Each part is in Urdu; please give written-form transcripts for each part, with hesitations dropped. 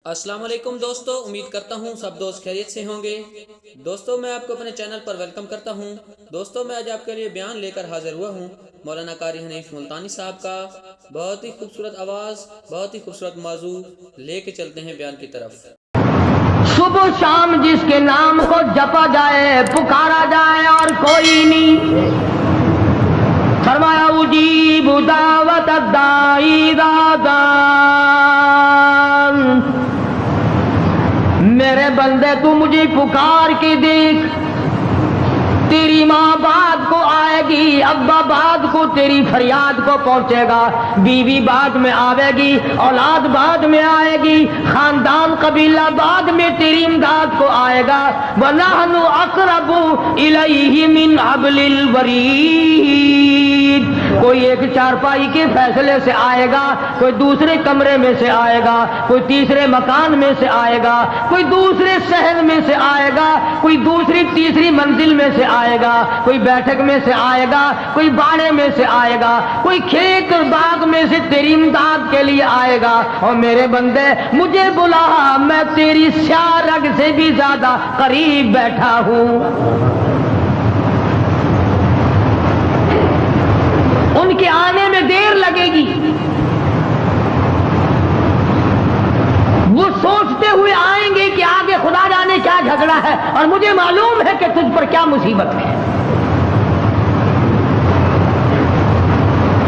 السلام علیکم دوستو، امید کرتا ہوں سب دوست خیریت سے ہوں گے۔ دوستو میں آپ کو اپنے چینل پر ویلکم کرتا ہوں۔ دوستو میں آج آپ کے لیے بیان لے کر حاضر ہوا ہوں مولانا قاری حنیف ملتانی صاحب کا۔ بہت ہی خوبصورت آواز، بہت ہی خوبصورت موضوع لے کے چلتے ہیں بیان کی طرف۔ صبح شام جس کے نام کو جپا جائے، پکارا جائے اور کوئی نہیں، فرمایا اجیب دعوت الداعی اذا دعان۔ میرے بندے تو مجھے پکار کے دیکھ، تیری ماں بعد کو آئے گی، ابا بعد کو تیری فریاد کو پہنچے گا، بیوی بعد میں آئے گی، اولاد بعد میں آئے گی، خاندان قبیلہ بعد میں تیری امداد کو آئے گا۔ وَنَحْنُ أَقْرَبُ إِلَيْهِ مِنْ حَبْلِ الْوَرِيدِ۔ کوئی ایک چارپائی کے فیصلے سے آئے گا، کوئی دوسرے کمرے میں سے آئے گا، کوئی تیسرے مکان میں سے آئے گا، کوئی دوسرے شہر میں سے آئے گا، کوئی دوسری تیسری منزل میں سے آئے گا، کوئی بیٹھک میں سے آئے گا، کوئی باڑے میں سے آئے گا، کوئی کھیت اور باغ میں سے تیری امداد کے لیے آئے گا۔ اور میرے بندے مجھے بلا، میں تیری سیاہ رگ سے بھی زیادہ قریب بیٹھا ہوں۔ ان کے آنے میں دیر لگے گی، وہ سوچتے ہوئے آئیں گے کہ آگے خدا جانے کیا جھگڑا ہے، اور مجھے معلوم ہے کہ تجھ پر کیا مصیبت ہے۔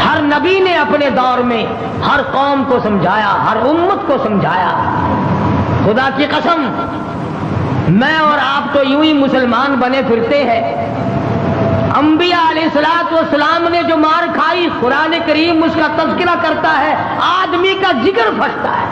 ہر نبی نے اپنے دور میں ہر قوم کو سمجھایا، ہر امت کو سمجھایا۔ خدا کی قسم، میں اور آپ تو یوں ہی مسلمان بنے پھرتے ہیں۔ انبیاء علیہ السلام نے جو مار کھائی، قرآن کریم اس کا تذکرہ کرتا ہے، آدمی کا جگر پھٹتا ہے۔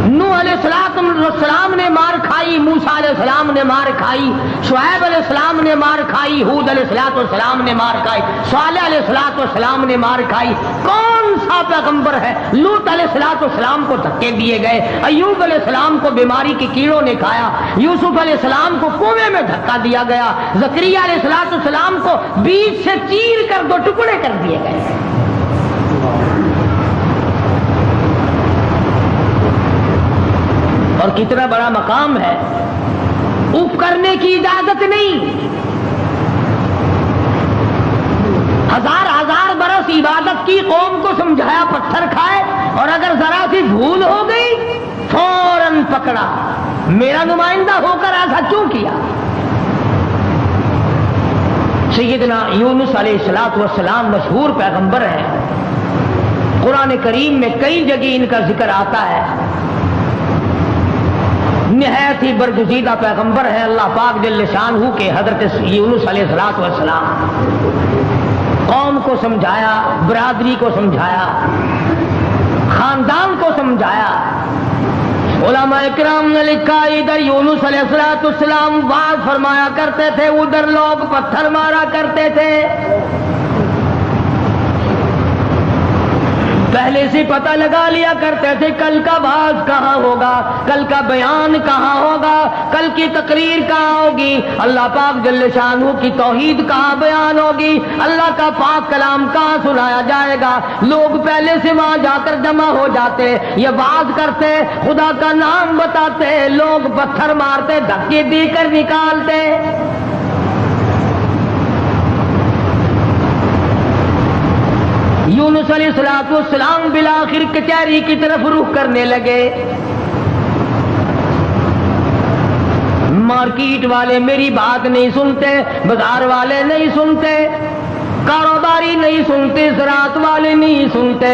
نوح علیہ السلام نے مار کھائی، موسیٰ علیہ السلام نے مار کھائی، شعیب علیہ السلام نے مار کھائی، ہود علیہ السلام نے مار کھائی، صالح علیہ السلام نے مار کھائی۔ کون سا پیغمبر ہے؟ لوط علیہ السلام کو دھکے دیے گئے، ایوب علیہ السلام کو بیماری کی کیڑوں نے کھایا، یوسف علیہ السلام کو کنویں میں دھکا دیا گیا، زکریا علیہ السلام کو بیچ سے چیر کر دو ٹکڑے کر دیے گئے۔ اور کتنا بڑا مقام ہے، اف کرنے کی اجازت نہیں۔ ہزار برس عبادت کی، قوم کو سمجھایا پتھر کھائے، اور اگر ذرا سی بھول ہو گئی فوراً پکڑا، میرا نمائندہ ہو کر ایسا کیوں کیا؟ سیدنا یونس علیہ السلام مشہور پیغمبر ہیں، قرآن کریم میں کئی جگہ ان کا ذکر آتا ہے۔ نہایت ہی برگزیدہ پیغمبر ہے اللہ پاک جل شانہ کے حضرت یونس علیہ السلام۔ قوم کو سمجھایا، برادری کو سمجھایا، خاندان کو سمجھایا۔ علماء اکرام نے لکھا، ادھر یونس علیہ السلام واعظ فرمایا کرتے تھے، ادھر لوگ پتھر مارا کرتے تھے۔ پہلے سے پتہ لگا لیا کرتے تھے کل کا واعظ کہاں ہوگا، کل کا بیان کہاں ہوگا، کل کی تقریر کہاں ہوگی، اللہ پاک جل شانہ کی توحید کہاں بیان ہوگی، اللہ کا پاک کلام کہاں سنایا جائے گا۔ لوگ پہلے سے وہاں جا کر جمع ہو جاتے، یہ واعظ کرتے، خدا کا نام بتاتے، لوگ پتھر مارتے، دھکے دے کر نکالتے۔ یونس علیہ السلام بالآخر کچہری کی طرف رخ کرنے لگے۔ مارکیٹ والے میری بات نہیں سنتے، بازار والے نہیں سنتے، کاروباری نہیں سنتے، زراعت والے نہیں سنتے،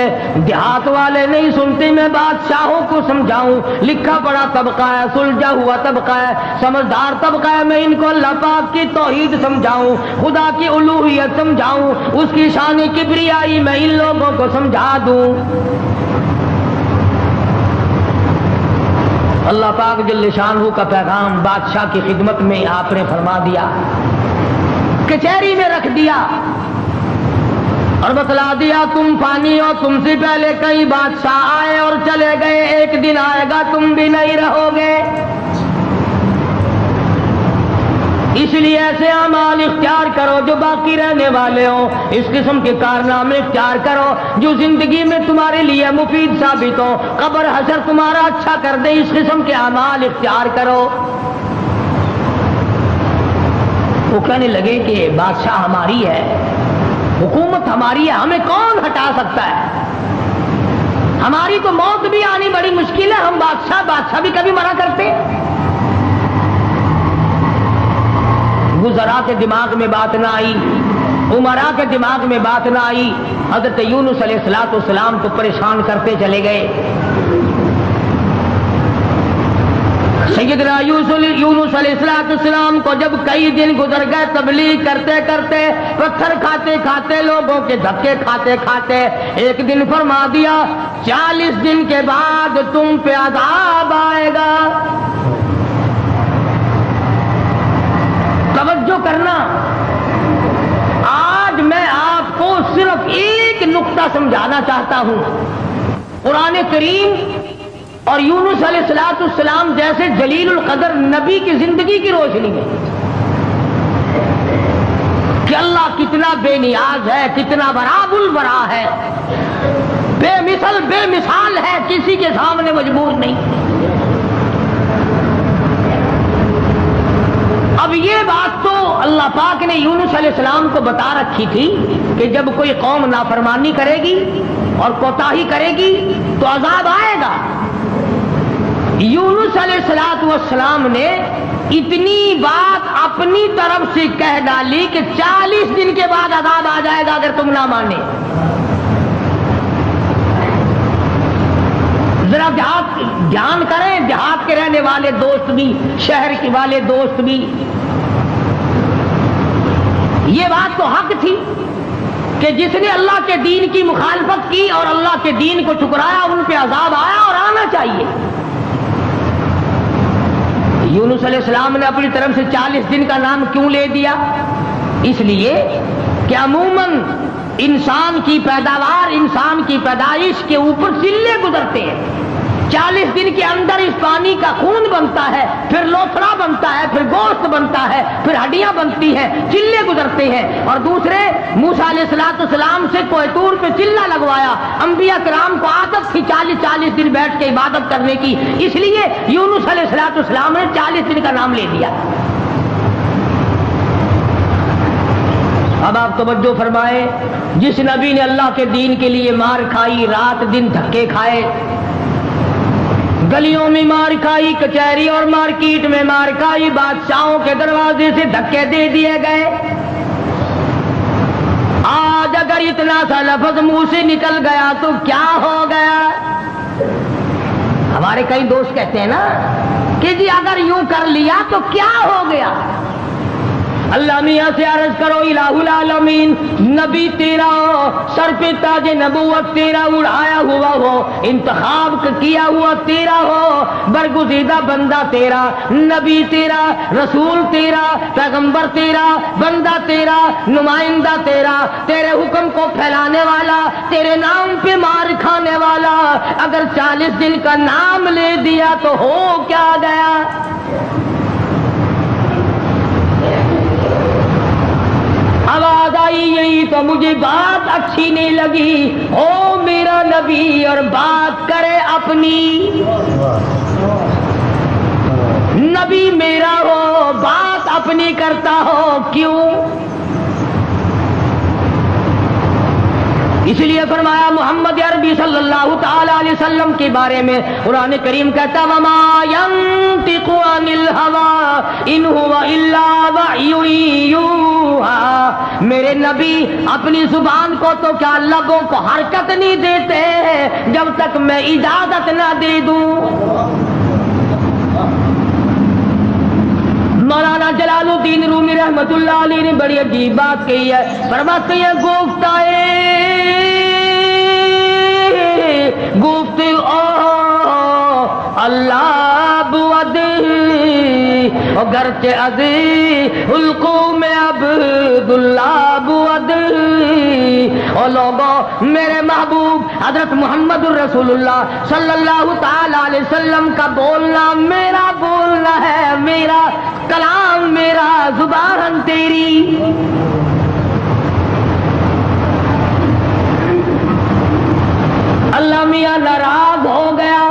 دیہات والے نہیں سنتے۔ میں بادشاہوں کو سمجھاؤں، لکھا پڑھا طبقہ ہے، سلجھا ہوا طبقہ ہے، سمجھدار طبقہ ہے، میں ان کو اللہ پاک کی توحید سمجھاؤں، خدا کی الوہیت سمجھاؤں، اس کی شان کبریائی میں ان لوگوں کو سمجھا دوں۔ اللہ پاک جل شانہ کا پیغام بادشاہ کی خدمت میں آپ نے فرما دیا، کچہری میں رکھ دیا اور بتلا دیا، تم فانی ہو، تم سے پہلے کئی بادشاہ آئے اور چلے گئے، ایک دن آئے گا تم بھی نہیں رہو گے۔ اس لیے ایسے اعمال اختیار کرو جو باقی رہنے والے ہوں، اس قسم کے کارنامے اختیار کرو جو زندگی میں تمہارے لیے مفید ثابت ہو، قبر حشر تمہارا اچھا کر دے، اس قسم کے اعمال اختیار کرو۔ وہ کہنے لگے کہ بادشاہ ہماری ہے، حکومت ہماری ہے، ہمیں کون ہٹا سکتا ہے؟ ہماری تو موت بھی آنی بڑی مشکل ہے، ہم بادشاہ بھی کبھی مرا کرتے۔ وزراء کے دماغ میں بات نہ آئی، امراء کے دماغ میں بات نہ آئی، حضرت یونس علیہ السلام کو پریشان کرتے چلے گئے۔ سیدنا یونس علیہ السلام کو جب کئی دن گزر گئے تبلیغ کرتے کرتے، پتھر کھاتے کھاتے، لوگوں کے دھکے کھاتے کھاتے، ایک دن فرما دیا 40 دن کے بعد تم پہ عذاب آئے گا۔ توجہ کرنا، آج میں آپ کو صرف ایک نقطہ سمجھانا چاہتا ہوں۔ قرآن کریم اور یونس علیہ السلام جیسے جلیل القدر نبی کی زندگی کی روشنی میں کہ اللہ کتنا بے نیاز ہے، کتنا براب البرا ہے، بے مثال ہے، کسی کے سامنے مجبور نہیں۔ اب یہ بات تو اللہ پاک نے یونس علیہ السلام کو بتا رکھی تھی کہ جب کوئی قوم نافرمانی کرے گی اور کوتاہی کرے گی تو عذاب آئے گا۔ یونس علیہ السلام نے اتنی بات اپنی طرف سے کہہ ڈالی کہ 40 دن کے بعد عذاب آ جائے گا اگر تم نہ مانے۔ ذرا دھیان کریں، دیہات کے رہنے والے دوست بھی، شہر کے والے دوست بھی، یہ بات تو حق تھی کہ جس نے اللہ کے دین کی مخالفت کی اور اللہ کے دین کو ٹھکرایا ان پہ عذاب آیا اور آنا چاہیے۔ یونس علیہ السلام نے اپنی طرف سے 40 دن کا نام کیوں لے دیا؟ اس لیے کہ عموماً انسان کی پیداوار، انسان کی پیدائش کے اوپر چلے گزرتے ہیں۔ 40 دن کے اندر اس پانی کا خون بنتا ہے، پھر لوتھڑا بنتا ہے، پھر گوشت بنتا ہے، پھر ہڈیاں بنتی ہیں، چلے گزرتے ہیں۔ اور دوسرے موسیٰ علیہ السلام سے کوہ طور پہ چلہ لگوایا، انبیاء کرام کو عادت تھی 40 دن بیٹھ کے عبادت کرنے کی، اس لیے یونس علیہ السلام نے 40 دن کا نام لے دیا۔ اب آپ توجہ فرمائیں، جس نبی نے اللہ کے دین کے لیے مار کھائی، رات دن دھکے کھائے، گلیوں میں مار کھائی، کچہری اور مارکیٹ میں مار کھائی، بادشاہوں کے دروازے سے دھکے دے دیے گئے، آج اگر اتنا سا لفظ منہ سے نکل گیا تو کیا ہو گیا؟ ہمارے کئی دوست کہتے ہیں نا کہ جی اگر یوں کر لیا تو کیا ہو گیا؟ اللہ میاں سے عرض کرو الہ العالمین، نبی تیرا ہو، سر پہ تاج نبوت تیرا اڑایا ہوا ہو، انتخاب کیا ہوا تیرا ہو، برگزیدہ بندہ تیرا، نبی تیرا، رسول تیرا، پیغمبر تیرا، بندہ تیرا، نمائندہ تیرا، تیرے حکم کو پھیلانے والا، تیرے نام پہ مار کھانے والا، اگر 40 دن کا نام لے دیا تو ہو کیا گیا؟ آواز آئی یہی تو مجھے بات اچھی نہیں لگی، او میرا نبی اور بات کرے اپنی، نبی میرا ہو بات اپنی کرتا ہو کیوں؟ اس لیے فرمایا محمد عربی صلی اللہ تعالی علیہ وسلم کے بارے میں قرآن کریم کہتا وما ينطق عن الهوى ان هو الا وحی یوحی، میرے نبی اپنی زبان کو تو کیا لبوں کو حرکت نہیں دیتے جب تک میں اجازت نہ دے دوں۔ مولانا جلال الدین رومی رحمت اللہ علیہ نے بڑی عجیب بات کہی ہے، فرماتے ہیں گفت اللہ بود گرچہ از حلقوم عبداللہ بود، او لوگوں میرے محبوب حضرت محمد الرسول اللہ صلی اللہ تعالی علیہ وسلم کا بولنا میرا بولنا ہے، میرا کلام میرا زبان تیری. اللہ میاں ناراض ہو گیا.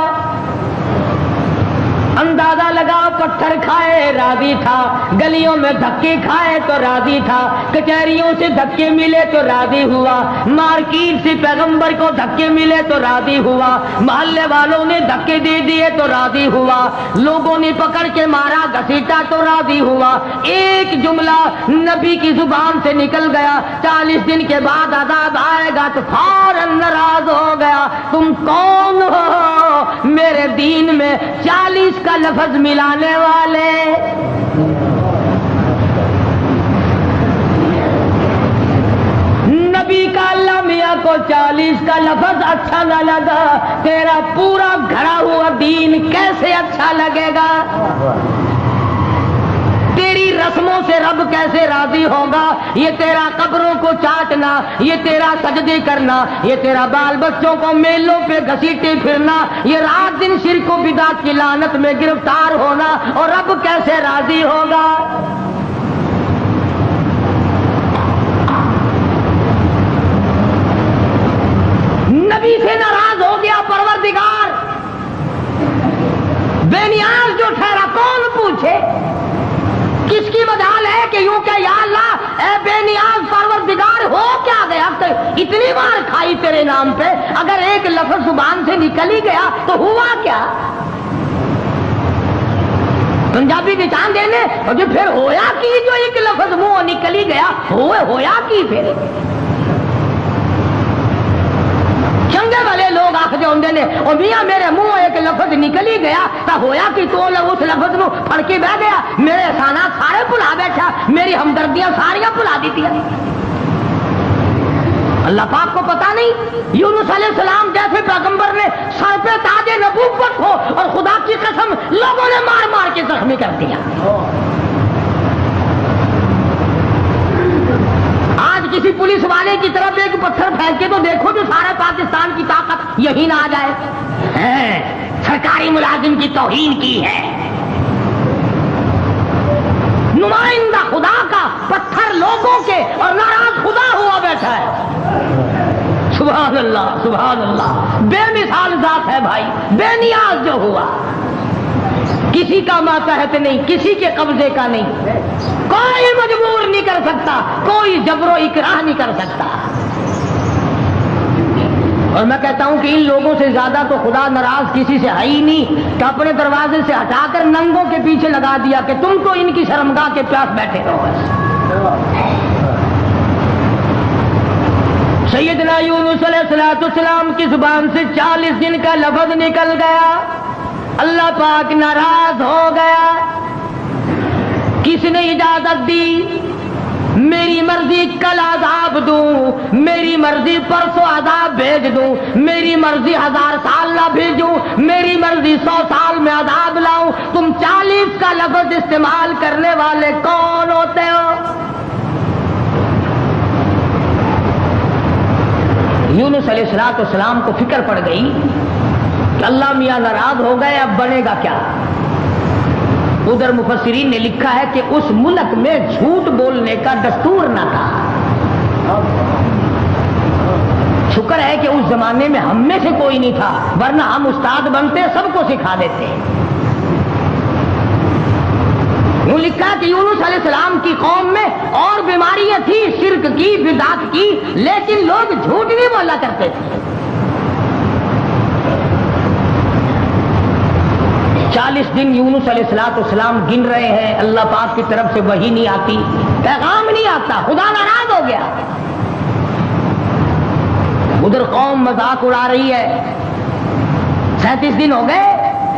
اندازہ لگا پتھر کھائے راضی تھا, گلیوں میں دھکے کھائے تو راضی تھا, کچہریوں سے دھکے ملے تو راضی ہوا, مارکیٹ سے پیغمبر کو دھکے ملے تو راضی ہوا, محلے والوں نے دھکے دے دیے تو راضی ہوا, لوگوں نے پکڑ کے مارا گھسیٹا تو راضی ہوا. ایک جملہ نبی کی زبان سے نکل گیا, 40 دن کے بعد عذاب آئے گا تو فوراً ناراض ہو گیا. تم کون ہو میرے دین میں 40 کا لفظ ملانے والے؟ نبی کا اللہ میاں کو 40 کا لفظ اچھا نہ لگا, تیرا پورا گھڑا ہوا دین کیسے اچھا لگے گا؟ تیری رسموں سے رب کیسے راضی ہوگا؟ یہ تیرا قبروں کو چاٹنا, یہ تیرا سجدے کرنا, یہ تیرا بال بچوں کو میلوں پہ گھسیٹے پھرنا, یہ رات دن شرک و بدعت کی لعنت میں گرفتار ہونا, اور رب کیسے راضی ہوگا؟ نبی سے ناراض ہو گیا پروردگار, بے نیاز جو ٹھہرا کون پوچھے؟ کس کی مجال ہے کہ یوں کہ یا اللہ اے بے نیاز پروردگار ہو کیا گیا؟ اتنی بار کھائی تیرے نام پہ, اگر ایک لفظ زبان سے نکل ہی گیا تو ہوا کیا؟ پنجابی کی چاند دینے اور جو پھر ہویا کی, جو ایک لفظ منہ نکل ہی گیا ہویا کی پھر چنگے والے لوگ آخر ہوندے نے اور میاں میرے منہ ایک لفظ نکل ہی گیا تو ہویا کہ تو اس لفظ نو پڑھ کے بہ گیا, میرے احسانات سارے بھلا بیٹھا, میری ہمدردیاں ساریاں بھلا دیتی ہیں. اللہ پاک کو پتا نہیں یونس علیہ السلام جیسے پیغمبر نے سر پہ تاج نبوت ہو اور خدا کی قسم لوگوں نے مار مار کے زخمی کر دیا. کسی پولیس والے کی طرف ایک پتھر پھینک کے تو دیکھو جو سارے پاکستان کی طاقت یہی نہ آ جائے. سرکاری ملازم کی توہین کی ہے, نمائندہ خدا کا پتھر لوگوں کے اور ناراض خدا ہوا بیٹھا ہے. سبحان اللہ سبحان اللہ, بے مثال ذات ہے بھائی, بے نیاز جو ہوا, کسی کا ماتحت نہیں, کسی کے قبضے کا نہیں, کوئی مجبور نہیں کر سکتا, کوئی جبر و اکراہ نہیں کر سکتا. اور میں کہتا ہوں کہ ان لوگوں سے زیادہ تو خدا ناراض کسی سے ہے ہی نہیں کہ اپنے دروازے سے ہٹا کر ننگوں کے پیچھے لگا دیا کہ تم تو ان کی شرمگاہ کے پیاس بیٹھے رہو بس. سیدنا یونس علیہ السلام کی زبان سے 40 دن کا لفظ نکل گیا, اللہ پاک ناراض ہو گیا. کس نے اجازت دی؟ میری مرضی کل عذاب دوں, میری مرضی پرسوں عذاب بھیج دوں, میری مرضی 1000 سال نہ بھیجوں, میری مرضی 100 سال میں عذاب لاؤں. تم 40 کا لفظ استعمال کرنے والے کون ہوتے ہو؟ یونس علیہ السلام کو فکر پڑ گئی کہ اللہ میاں ناراض ہو گئے, اب بنے گا کیا؟ ادھر مفسرین نے لکھا ہے کہ اس ملک میں جھوٹ بولنے کا دستور نہ تھا. شکر ہے کہ اس زمانے میں ہم میں سے کوئی نہیں تھا, ورنہ ہم استاد بنتے سب کو سکھا دیتے. یوں لکھا کہ یونس علیہ السلام کی قوم میں اور بیماریاں تھیں, شرک کی, بدعت کی, لیکن لوگ جھوٹ نہیں بولا کرتے تھے. 40 دن یونس علیہ السلام گن رہے ہیں, اللہ پاک کی طرف سے وحی نہیں آتی, پیغام نہیں آتا, خدا ناراض ہو گیا. ادھر قوم مذاق اڑا رہی ہے, 37 دن ہو گئے,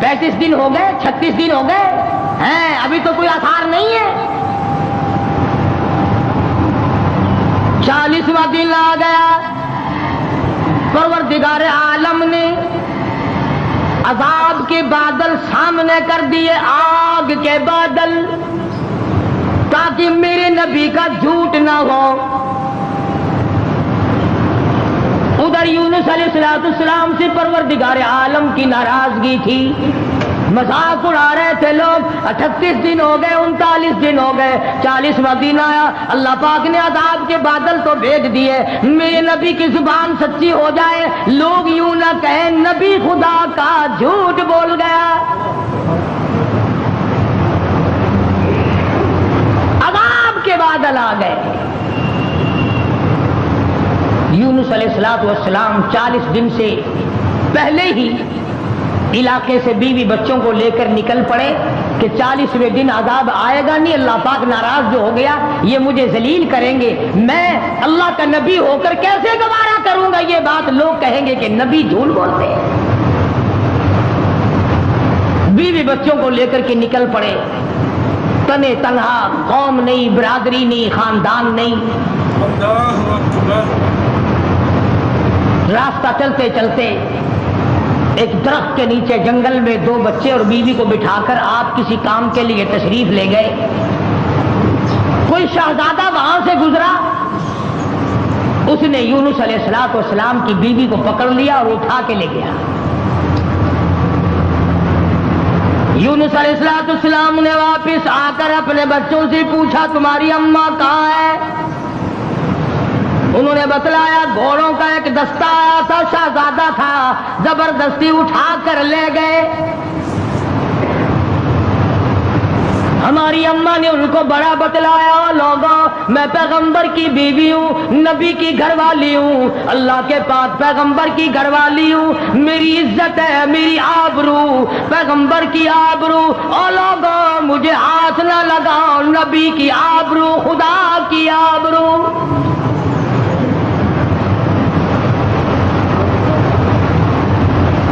35 دن ہو گئے, 36 دن ہو گئے ہیں, ابھی تو کوئی آثار نہیں ہے. 40واں دن آ گیا, پروردگار عالم نے عذاب کے بادل سامنے کر دیے, آگ کے بادل, تاکہ میرے نبی کا جھوٹ نہ ہو. ادھر یونس علیہ السلام سے پروردگار عالم کی ناراضگی تھی, مذاق اڑا رہے تھے لوگ. 38 دن ہو گئے, 39 دن ہو گئے, 40واں دن آیا, اللہ پاک نے عذاب کے بادل تو بھیج دیے. میرے نبی کی زبان سچی ہو جائے, لوگ یوں نہ کہیں نبی خدا کا جھوٹ بول گیا. عذاب کے بادل آ گئے. یونس علیہ السلام 40 دن سے پہلے ہی علاقے سے بیوی بچوں کو لے کر نکل پڑے کہ 40ویں دن عذاب آئے گا نہیں, اللہ پاک ناراض جو ہو گیا یہ مجھے ذلیل کریں گے, میں اللہ کا نبی ہو کر کیسے گوارا کروں گا یہ بات, لوگ کہیں گے کہ نبی جھوٹ بولتے ہیں. بیوی بچوں کو لے کر کے نکل پڑے, تنے تنہا, قوم نہیں, برادری نہیں, خاندان نہیں. راستہ چلتے چلتے ایک درخت کے نیچے جنگل میں 2 بچے اور بیوی کو بٹھا کر آپ کسی کام کے لیے تشریف لے گئے. کوئی شہزادہ وہاں سے گزرا, اس نے یونس علیہ السلام کی بیوی کو پکڑ لیا اور اٹھا کے لے گیا. یونس علیہ السلام نے واپس آ کر اپنے بچوں سے پوچھا تمہاری اماں کہاں ہے؟ انہوں نے بتلایا گھوڑوں کا ایک دستہ آیا تھا, شہزادہ تھا, زبردستی اٹھا کر لے گئے. ہماری اماں نے ان کو بڑا بتلایا, لوگوں میں پیغمبر کی بیوی ہوں, نبی کی گھر والی ہوں, اللہ کے پاک پیغمبر کی گھر والی ہوں, میری عزت ہے, میری آبرو, پیغمبر کی آبرو, اور لوگوں مجھے ہاتھ نہ لگاؤ, نبی کی آبرو, خدا کی آبرو.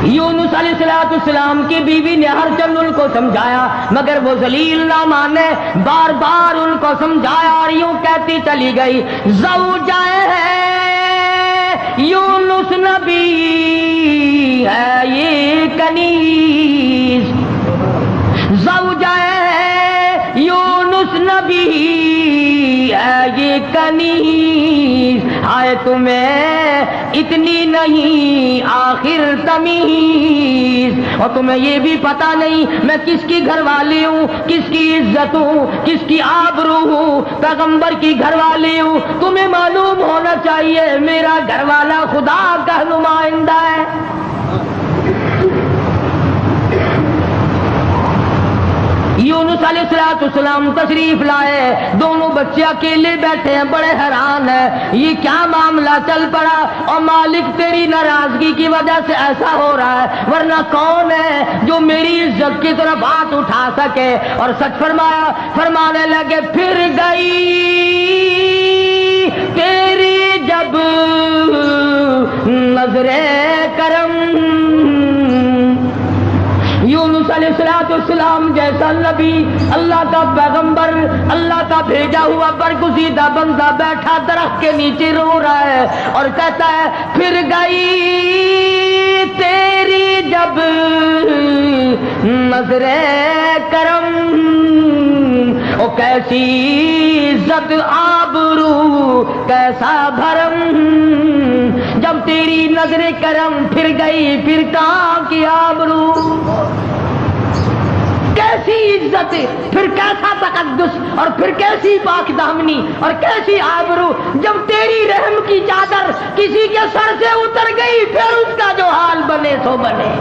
یونس علیہ السلام کی بیوی نے ہر چند ان کو سمجھایا مگر وہ ذلیل نہ مانے, بار بار ان کو سمجھایا اور یوں کہتی چلی گئی زوجہ ہے یونس نبی ہے یہ کنیز, زوجہ ہے یونس نبی ہے یہ کنیز, آئے تمہیں اتنی نہیں آخر تمیز, اور تمہیں یہ بھی پتا نہیں میں کس کی گھر والی ہوں, کس کی عزت ہوں, کس کی آبرو ہوں, پیغمبر کی گھر والی ہوں. تمہیں معلوم ہونا چاہیے میرا گھر والا خدا کا نمائندہ ہے. یونس علیہ السلام تشریف لائے, دونوں بچے اکیلے بیٹھے ہیں, بڑے حیران ہیں یہ کیا معاملہ چل پڑا, اور مالک تیری ناراضگی کی وجہ سے ایسا ہو رہا ہے, ورنہ کون ہے جو میری عزت کی طرف ہاتھ اٹھا سکے. اور سچ فرمایا, فرمانے لگے پھر گئی تیری جب نظر کرم. یونس علیہ السلام جیسا نبی, اللہ کا پیغمبر, اللہ کا بھیجا ہوا برگزیدہ بندہ بیٹھا درخت کے نیچے رو رہا ہے اور کہتا ہے پھر گئی تیری جب نظر کرم, او کیسی عزت آبرو کیسا بھرم, جب تیری نظر کرم پھر گئی پھر کہاں کی آبرو, کیسی عزت, پھر کیسا تقدس, اور پھر کیسی پاک دامنی اور کیسی آبرو, جب تیری رحم کی چادر کسی کے سر سے اتر گئی پھر اس کا جو حال بنے سو بنے.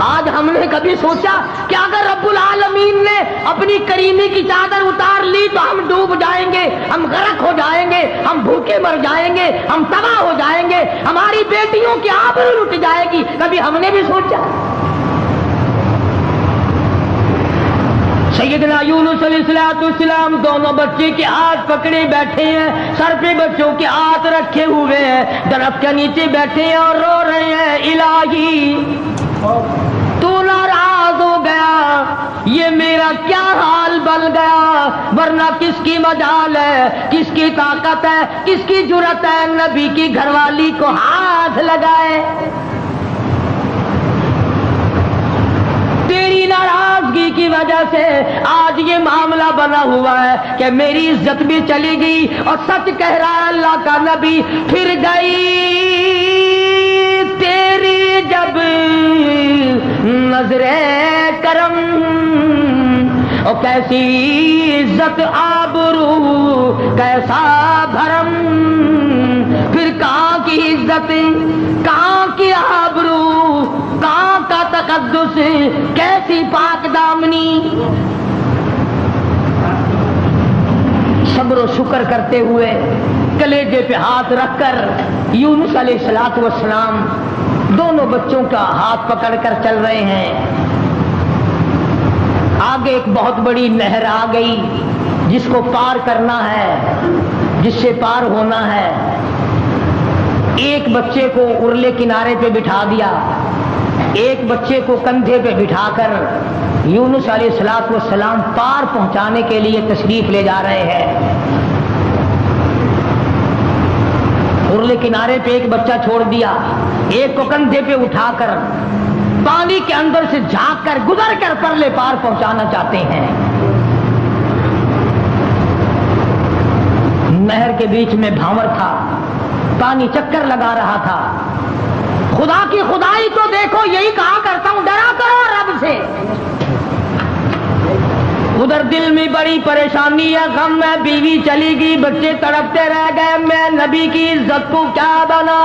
آج ہم نے کبھی سوچا کہ اگر رب العالمین نے اپنی کریمی کی چادر اتار لی تو ہم ڈوب جائیں گے, ہم غرق ہو جائیں گے, ہم بھوکے مر جائیں گے, ہم تباہ ہو جائیں گے, ہماری بیٹیوں کی آبرو لٹ جائے گی, کبھی ہم نے بھی سوچا؟ سیدنا یونس علیہ السلام دونوں بچے کے ہاتھ پکڑے بیٹھے ہیں, سر پہ بچوں کے ہاتھ رکھے ہوئے ہیں, درخت کے نیچے بیٹھے ہیں اور رو رہے ہیں الہی تو ناراض ہو گیا, یہ میرا کیا حال بن گیا, ورنہ کس کی مجال ہے, کس کی طاقت ہے, کس کی جرأت ہے نبی کی گھر والی کو ہاتھ لگائے. تیری ناراضگی کی وجہ سے آج یہ معاملہ بنا ہوا ہے کہ میری عزت بھی چلی گئی, اور سچ کہہ رہا ہے اللہ کا نبی, پھر گئی تیری جب نظر کرم، اور کیسی عزت آبرو کیسا بھرم، پھر کہاں کی عزت کہاں کی آبرو کہاں کا تقدس، کیسی پاک دامنی۔ صبر و شکر کرتے ہوئے کلیجے پہ ہاتھ رکھ کر یونس علیہ السلام دونوں بچوں کا ہاتھ پکڑ کر چل رہے ہیں۔ آگے ایک بہت بڑی نہر آ گئی جس کو پار کرنا ہے، جس سے پار ہونا ہے۔ ایک بچے کو ارلے کنارے پہ بٹھا دیا، ایک بچے کو کندھے پہ بٹھا کر یونس علیہ السلام پار پہنچانے کے لیے تشریف لے جا رہے ہیں۔ ارلے کنارے پہ ایک بچہ چھوڑ دیا، ایک کو کندھے پہ اٹھا کر پانی کے اندر سے جھانک کر گزر کر پرلے پار پہنچانا چاہتے ہیں۔ نہر کے بیچ میں بھاور تھا، پانی چکر لگا رہا تھا۔ خدا کی خدائی تو دیکھو، یہی کہا کرتا ہوں ڈرا کرو رب سے۔ ادھر دل میں بڑی پریشانی ہے، غم ہے، بیوی چلی گئی، بچے تڑپتے رہ گئے، میں نبی کی عزت کو کیا بنا،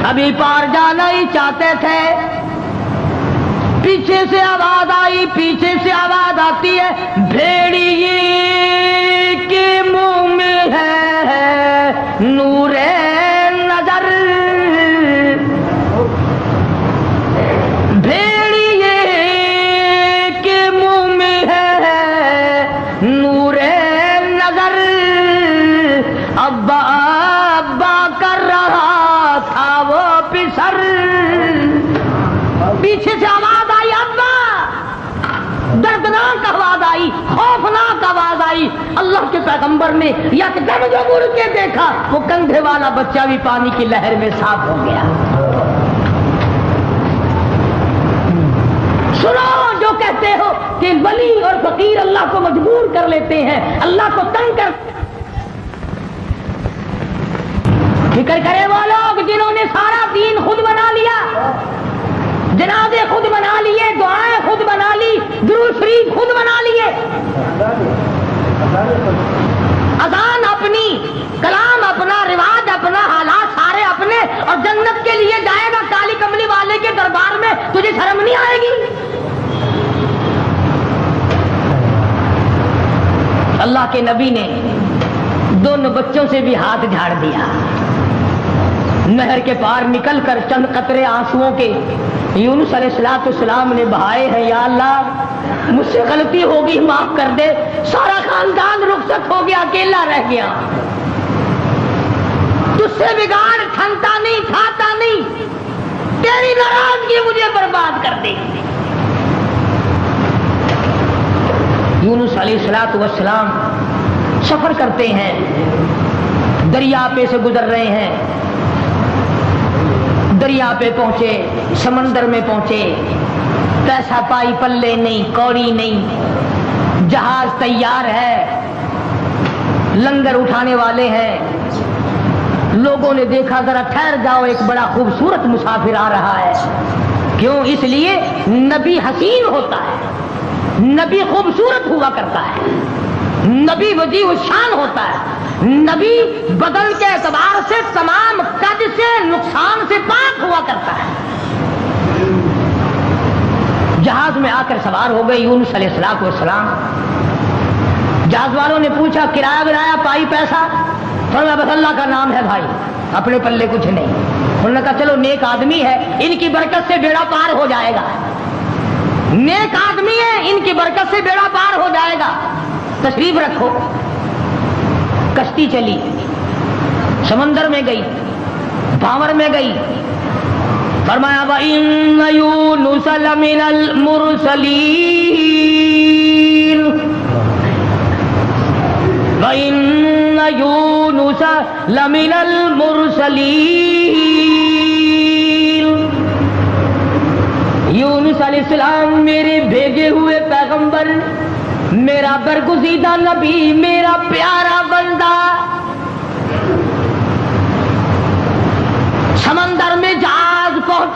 ابھی پار جانا ہی چاہتے تھے۔ پیچھے سے آواز آئی، پیچھے سے آواز آتی ہے، بھیڑیے کے منہ میں ہے نور نظر، بھیڑیے کے منہ میں ہے نور نظر، ابا ابا کر رہا تھا وہ پسر۔ پیچھے سے آواز آئی، ابا، دردناک آواز آئی، خوفناک آواز آئی۔ اللہ کے پیغمبر نے یکدم جو مڑ کے دیکھا، وہ کندھے والا بچہ بھی پانی کی لہر میں صاف ہو گیا۔ سنو جو کہتے ہو کہ ولی اور فقیر اللہ کو مجبور کر لیتے ہیں، اللہ کو تنگ کر، فکر کرے وہ لوگ جنہوں نے سارا دین خود بنا لیا، جنازے خود بنا لیے، دعائیں خود بنا لی، درود شریف خود بنا لیے، اذان اپنی، کلام اپنا، رواج اپنا، حالات سارے اپنے، اور جنت کے لیے جائے گا کالی کملی والے کے دربار میں، تجھے شرم نہیں آئے گی؟ اللہ کے نبی نے دونوں بچوں سے بھی ہاتھ جھاڑ دیا، نہر کے پار نکل کر چند قطرے آنسوؤں کے یونس علیہ السلام نے بہائے ہیں۔ یا اللہ مجھ سے غلطی ہوگی، معاف کر دے، سارا خاندان رخصت ہو گیا، اکیلا رہ گیا، تجھ سے بگاڑ ٹھنتا نہیں، کھاتا نہیں، تیری ناراضگی مجھے برباد کر دے۔ یونس علیہ السلام سفر کرتے ہیں، دریا پہ سے گزر رہے ہیں، دریا پہ پہنچے، سمندر میں پہنچے، پیسہ پائی پلے نہیں، کوڑی نہیں، جہاز تیار ہے، لنگر اٹھانے والے ہیں۔ لوگوں نے دیکھا ذرا ٹھہر جاؤ، ایک بڑا خوبصورت مسافر آ رہا ہے۔ کیوں؟ اس لیے نبی حسین ہوتا ہے، نبی خوبصورت ہوا کرتا ہے، نبی وجیہ الشان ہوتا ہے، نبی بدن کے اعتبار سے تمام قد سے، نقصان سے پاک ہوا کرتا ہے۔ جہاز میں آ کر سوار ہو گئے یونس علیہ السلام۔ جہاز والوں نے پوچھا کرایہ ورایہ پائی پیسہ؟ فرمایا بس اللہ کا نام ہے بھائی، اپنے پلے کچھ نہیں۔ انہوں نے کہا چلو نیک آدمی ہے، ان کی برکت سے بیڑا پار ہو جائے گا، نیک آدمی ہے، ان کی برکت سے بیڑا پار ہو جائے گا، تشریف رکھو۔ کشتی چلی، سمندر میں گئی، بھاور میں گئی، فرمایا وَإِنَّ يُونُسَ لَمِنَ الْمُرْسَلِينَ وَإِنَّ يُونُسَ لَمِنَ الْمُرْسَلِينَ یونس علیہ السلام میرے بھیجے ہوئے پیغمبر، میرا برگزیدہ نبی، میرا پیارا بندہ، سمندر میں جہاز پہنچا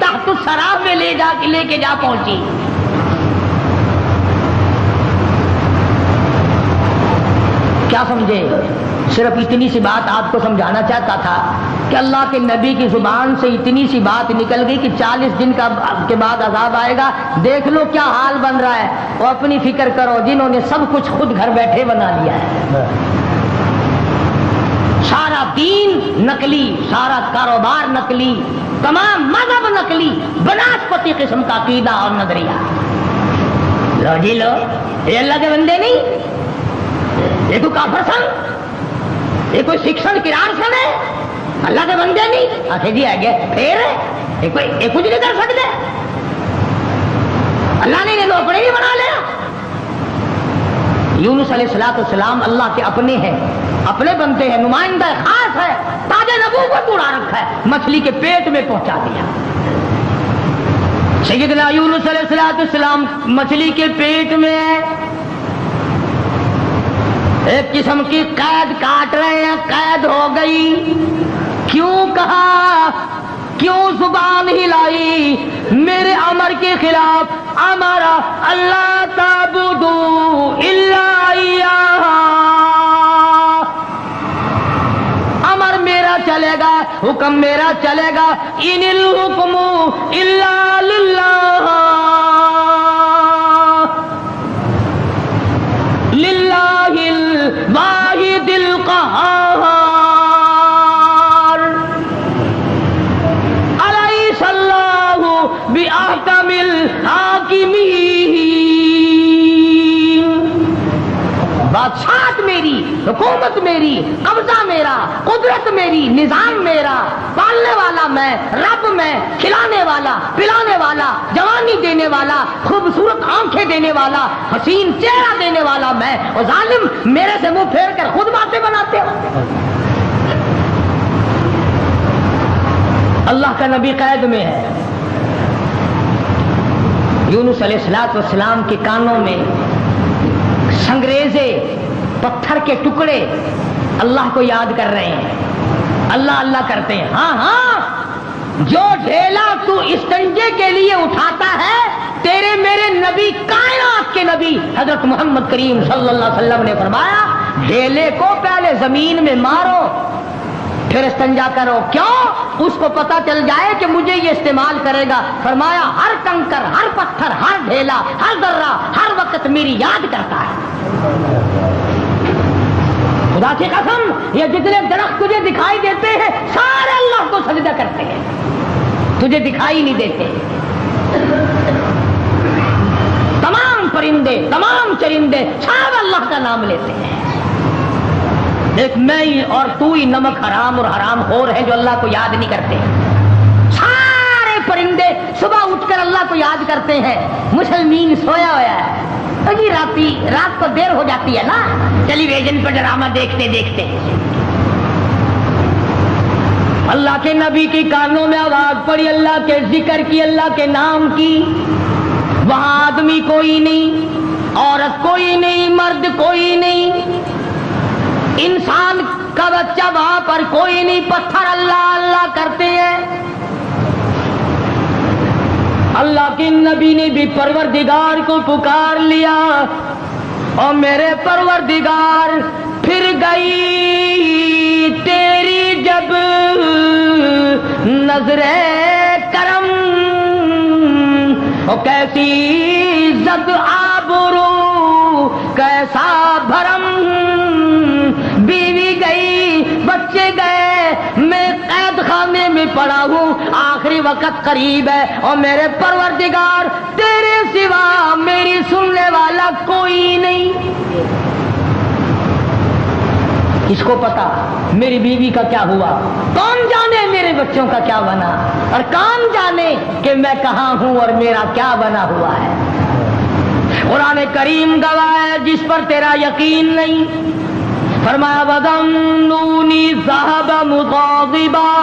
تحت السراب میں لے کے جا پہنچی. کیا سمجھے؟ صرف اتنی سی بات آپ کو سمجھانا چاہتا تھا کہ اللہ کے نبی کی زبان سے اتنی سی بات نکل گئی کہ 40 دن کے بعد عذاب آئے گا. دیکھ لو کیا حال بن رہا ہے. اور اپنی فکر کرو جنہوں نے سب کچھ خود گھر بیٹھے بنا لیا ہے. سارا دین نقلی، سارا کاروبار نقلی، تمام مذہب نقلی، بناسپتی قسم کا عقیدہ اور نظریہ. لو جی لو، یہ اللہ کے بندے نہیں، یہ کوئی کافر سن، یہ کوئی شکشن کرار سن ہے، اللہ کے بندے نہیں. آخر جی آگے پھر یہ کچھ نہیں کر سکتے. اللہ نے لوپڑے ہی بنا لیا. یونس علیہ السلام اللہ کے اپنے ہیں، اپنے بنتے ہیں، نمائندہ خاص ہے، تاج نبوت اڑا رکھا ہے، مچھلی کے پیٹ میں پہنچا دیا. سیدنا یونس علیہ السلام مچھلی کے پیٹ میں ہے، ایک قسم کی قید کاٹ رہے ہیں، قید ہو گئی. کیوں کہا، کیوں زبان ہلائی میرے امر کے خلاف؟ ہمارا اللہ تعبدوا الا ایاہ، امر میرا چلے گا، حکم میرا چلے گا. ان الحکم الا للہ، للہ الواحد القہار. الیس اللہ باحکم الحاکمین. بادشاہت میری، حکومت میری، قبضہ میرا، قدرت میری، نظام میرا، پالنے والا میں، رب میں، کھلانے والا، پلانے والا، جوانی دینے والا، خوبصورت آنکھیں دینے والا، حسین چہرہ دینے والا میں. اور ظالم میرے سے منہ پھیر کر خود باتیں بناتے ہو. اللہ کا نبی قید میں ہے. یونس علیہ السلام کے کانوں میں سنگریزے، پتھر کے ٹکڑے اللہ کو یاد کر رہے ہیں، اللہ اللہ کرتے ہیں. ہاں ہاں، جو ڈھیلا تو استنجے کے لیے اٹھاتا ہے، تیرے میرے نبی، کائنات کے نبی حضرت محمد کریم صلی اللہ علیہ وسلم نے فرمایا ڈھیلے کو پہلے زمین میں مارو پھر استنجا کرو. کیوں؟ اس کو پتا چل جائے کہ مجھے یہ استعمال کرے گا. فرمایا ہر کنکر، ہر پتھر، ہر ڈھیلا، ہر ذرہ ہر وقت میری یاد کرتا ہے. خدا کی قسم، یہ جتنے درخت تجھے دکھائی دیتے ہیں سارے اللہ کو سجدہ کرتے ہیں، تجھے دکھائی نہیں دیتے. تمام پرندے، تمام چرندے سب اللہ کا نام لیتے ہیں. ایک میں ہی اور تو ہی نمک حرام اور حرام خور ہیں جو اللہ کو یاد نہیں کرتے. سارے پرندے صبح اٹھ کر اللہ کو یاد کرتے ہیں. مسلمین سویا ہوا ہے، جی رات کو دیر ہو جاتی ہے نا، ٹیلی ویژن پہ ڈرامہ دیکھتے دیکھتے. اللہ کے نبی کی کانوں میں آواز پڑی، اللہ کے ذکر کی، اللہ کے نام کی. وہاں آدمی کوئی نہیں، عورت کوئی نہیں، مرد کوئی نہیں، انسان کا بچہ وہاں پر کوئی نہیں. پتھر اللہ اللہ کرتے ہیں. اللہ کے نبی نے بھی پروردگار کو پکار لیا، اور میرے پروردگار پھر گئی تیری جب نظر کرم، اور کیسی زد آبرو کیسا بھرم. بیوی گئی، بچے گئے، میں قید خانے میں پڑا ہوں، آخری وقت قریب ہے، اور میرے پروردگار تیرے سوا میری سننے والا کوئی نہیں. کس کو پتا میری بیوی کا کیا ہوا؟ کون جانے میرے بچوں کا کیا بنا؟ اور کون جانے کہ میں کہاں ہوں اور میرا کیا بنا ہوا ہے؟ قرآن کریم گواہ ہے جس پر تیرا یقین نہیں. فرمایا وَظَنُّونِي ذَهَبَ مُغَاضِبًا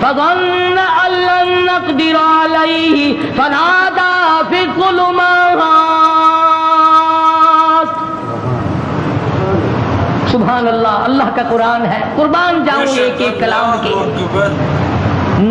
فَظَنَّ أَن لَّن نَّقْدِرَ عَلَيْهِ فَنَادَىٰ فِي الظُّلُمَاتِ. سبحان اللہ، اللہ کا قرآن ہے، قربان جاؤں ایک ایک کلام کے.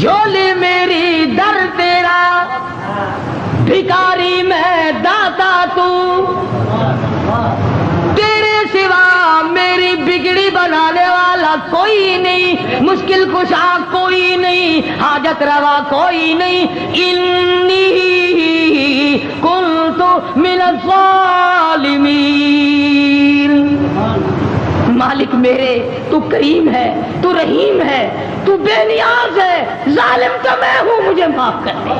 جھولی میری در تیرا، بھکاری میں داتا تو، تیرے سوا میری بگڑی بنانے والا کوئی نہیں، مشکل کشا کوئی نہیں، حاجت روا کوئی نہیں، انی کنت من الظالمین۔ مالک میرے تو کریم ہے، تو رحیم ہے، تو بے نیاز ہے، ظالم تو میں ہوں، مجھے معاف کر دے۔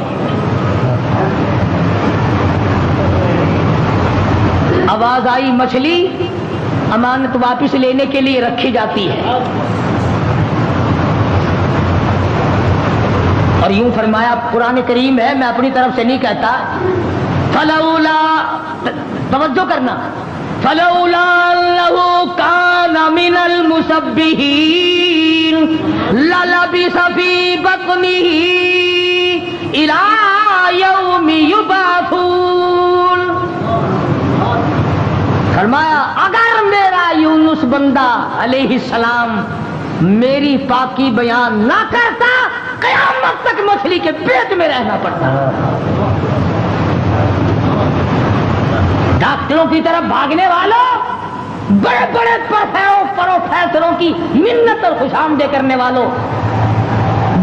آواز آئی مچھلی امانت واپس لینے کے لیے رکھی جاتی ہے، اور یوں فرمایا، قرآن کریم ہے، میں اپنی طرف سے نہیں کہتا، فلولا، توجہ کرنا، فلولا انه كان من المسبحين للبث في بطنه الى يوم يبعثون۔ فرمایا اگر میرا یونس بندہ علیہ السلام میری پاکی بیان نہ کرتا، قیامت تک مچھلی کے پیٹ میں رہنا پڑتا۔ ڈاکٹروں کی طرف بھاگنے والوں، بڑے بڑے پروفیسروں کی منت اور خوش آمدید کرنے والوں،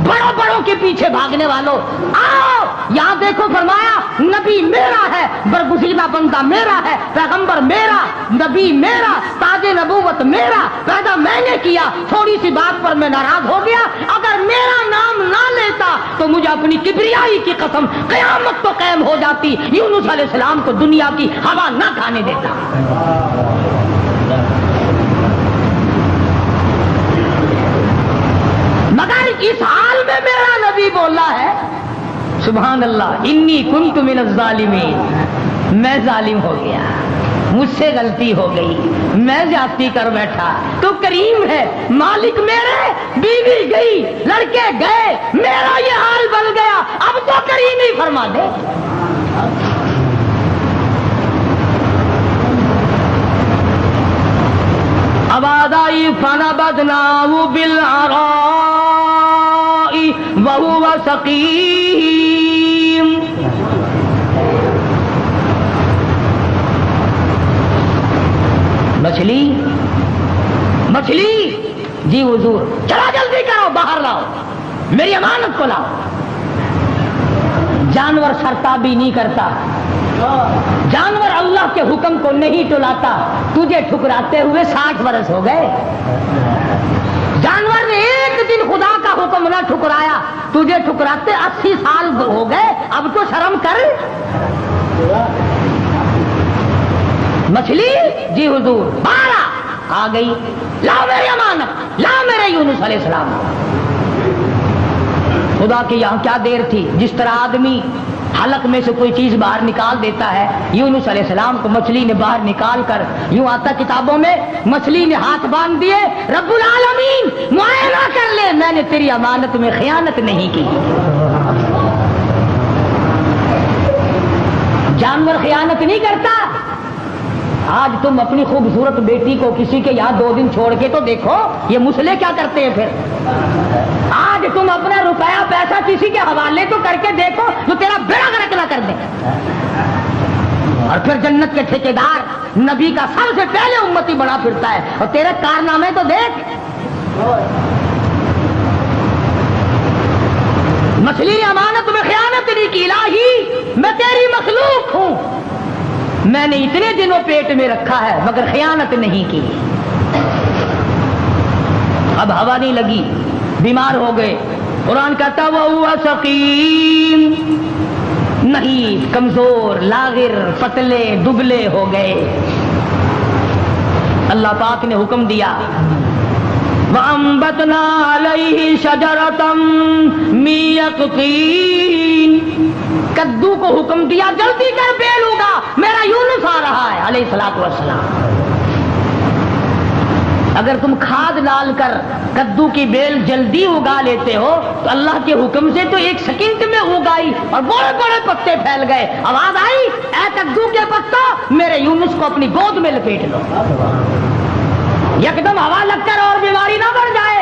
بڑوں بڑوں کے پیچھے بھاگنے والوں، آؤ یہاں دیکھو، فرمایا نبی میرا ہے، برگزیدہ بندہ میرا ہے، پیغمبر میرا، نبی میرا، تاج نبوت میرا، پیدا میں نے کیا، تھوڑی سی بات پر میں ناراض ہو گیا، اگر میرا نام نہ لیتا تو مجھے اپنی کبریائی کی قسم قیامت تو قائم ہو جاتی، یونس علیہ السلام کو دنیا کی ہوا نہ کھانے دیتا۔ مگر اس حال میں میرا نبی بولا ہے، سبحان اللہ، انی کنت من الظالمین، میں ظالم ہو گیا، مجھ سے غلطی ہو گئی، میں زیادتی کر بیٹھا، تو کریم ہے، مالک میرے، بیوی گئی، لڑکے گئے، میرا یہ حال بن گیا، اب تو کریم ہی فرما دے۔ آواز آئی فنبذناہ بالعراء وہو سقیم۔ مچھلی مچھلی، جی حضور، چلا جلدی کرو، باہر لاؤ، میری امانت کو لاؤ۔ جانور سرتابی نہیں کرتا، جانور اللہ کے حکم کو نہیں ٹلاتا، تجھے ٹھکراتے ہوئے 60 برس ہو گئے، جانور نے ایک دن خدا کا حکم نہ ٹھکرایا، تجھے ٹھکراتے 80 سال ہو گئے، اب تو شرم کر۔ مچھلی، جی حضور، بارہ آ گئی، لاؤ میری امانت، لاؤ میرے یونس علیہ السلام۔ خدا کے یہاں کیا دیر تھی، جس طرح آدمی حلق میں سے کوئی چیز باہر نکال دیتا ہے، یونس علیہ السلام کو مچھلی نے باہر نکال کر، یوں آتا کتابوں میں، مچھلی نے ہاتھ باندھ دیے، رب العالمین معائنہ کر لے، میں نے تیری امانت میں خیانت نہیں کی۔ جانور خیانت نہیں کرتا۔ آج تم اپنی خوبصورت بیٹی کو کسی کے یہاں 2 دن چھوڑ کے تو دیکھو، یہ مسلے کیا کرتے ہیں پھر۔ آج تم اپنا روپیہ پیسہ کسی کے حوالے تو کر کے دیکھو جو تیرا بیڑا غرق نہ کر دے۔ اور پھر جنت کے ٹھیکیدار نبی کا سب سے پہلے امتی بنا پھرتا ہے، اور تیرے کارنامے تو دیکھ۔ مچھلی نے امانت میں خیانت نہیں کی، الہی میں تیری مخلوق ہوں، میں نے اتنے دنوں پیٹ میں رکھا ہے مگر خیانت نہیں کی۔ اب ہوا نہیں لگی، بیمار ہو گئے، قرآن کہتا وَهُوَ سَقِيمٌ، نہیں، کمزور، لاغر، پتلے، دبلے ہو گئے۔ اللہ پاک نے حکم دیا وَأَنبَتْنَا عَلَيْهِ شَجَرَةً مِّن يَقْطِينٍ، کدو کو حکم دیا جلدی کر بیل ہوگا، میرا یونس آ رہا ہے علیہ الصلوۃ والسلام۔ اگر تم کھاد ڈال کر کدو کی بیل جلدی اگا لیتے ہو تو اللہ کے حکم سے تو 1 سیکنڈ میں اگائی اور بڑے بڑے پتے پھیل گئے۔ آواز آئی، اے کدو کے پتوں، میرے یونس کو اپنی گود میں لپیٹ لو، یکدم ہوا لگ کر اور بیماری نہ بڑھ جائے۔